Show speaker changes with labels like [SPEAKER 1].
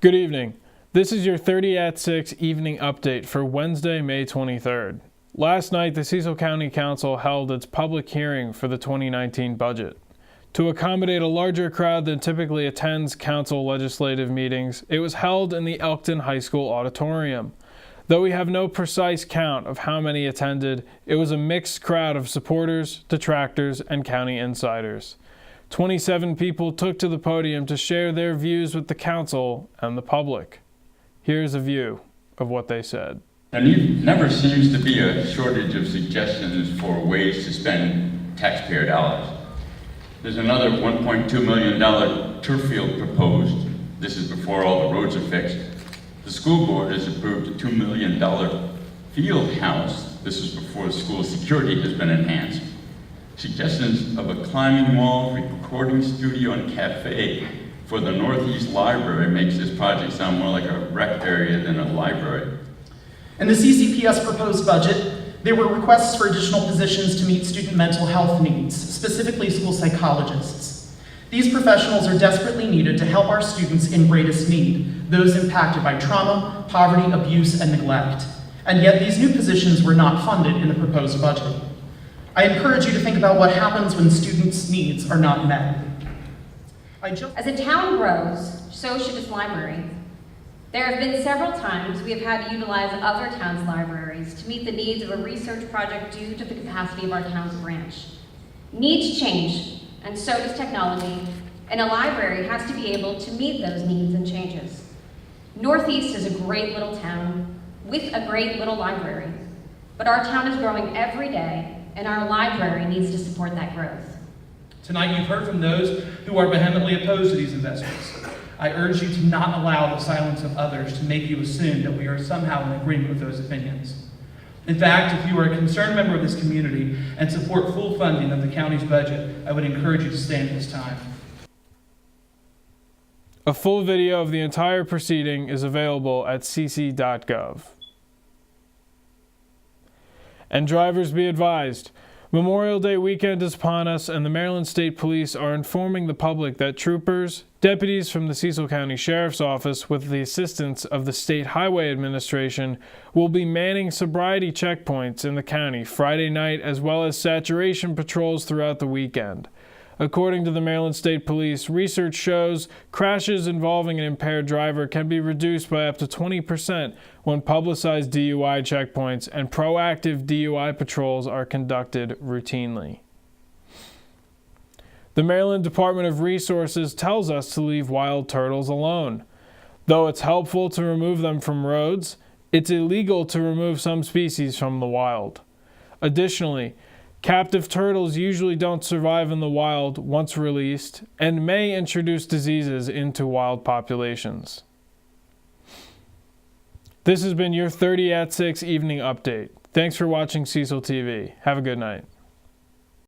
[SPEAKER 1] Good evening. This is your 30 at 6 evening update for Wednesday, May 23rd. Last night, the Cecil County Council held its public hearing for the 2019 budget. To accommodate a larger crowd than typically attends council legislative meetings, it was held in the Elkton High School auditorium. Though we have no precise count of how many attended, it was a mixed crowd of supporters, detractors, and county insiders. 27 people took to the podium to share their views with the council and the public. Here's a view of what they said.
[SPEAKER 2] There never seems to be a shortage of suggestions for ways to spend taxpayer dollars. There's another $1.2 million turf field proposed. This is before all the roads are fixed. The school board has approved a $2 million field house. This is before the school security has been enhanced. Suggestions of a climbing wall, recording studio, and cafe for the Northeast Library makes this project sound more like a rec area than a library.
[SPEAKER 3] In the CCPS proposed budget, there were requests for additional positions to meet student mental health needs, specifically school psychologists. These professionals are desperately needed to help our students in greatest need, those impacted by trauma, poverty, abuse, and neglect. And yet these new positions were not funded in the proposed budget. I encourage you to think about what happens when students' needs are not met.
[SPEAKER 4] As a town grows, so should its library. There have been several times we have had to utilize other towns' libraries to meet the needs of a research project due to the capacity of our town's branch. Needs change, and so does technology, and a library has to be able to meet those needs and changes. Northeast is a great little town with a great little library, but our town is growing every day, and our library needs to support that growth.
[SPEAKER 3] Tonight you've heard from those who are vehemently opposed to these investments. I urge you to not allow the silence of others to make you assume that we are somehow in agreement with those opinions. In fact, if you are a concerned member of this community and support full funding of the county's budget, I would encourage you to stand at this time.
[SPEAKER 1] A full video of the entire proceeding is available at cc.gov. And drivers, be advised, Memorial Day weekend is upon us, and the Maryland State Police are informing the public that troopers, deputies from the Cecil County Sheriff's Office, with the assistance of the State Highway Administration, will be manning sobriety checkpoints in the county Friday night, as well as saturation patrols throughout the weekend. According to the Maryland State Police, research shows crashes involving an impaired driver can be reduced by up to 20% when publicized DUI checkpoints and proactive DUI patrols are conducted routinely. The Maryland Department of Resources tells us to leave wild turtles alone. Though it's helpful to remove them from roads, it's illegal to remove some species from the wild. Additionally, captive turtles usually don't survive in the wild once released and may introduce diseases into wild populations. This has been your 30 at 6 evening update. Thanks for watching Cecil TV. Have a good night.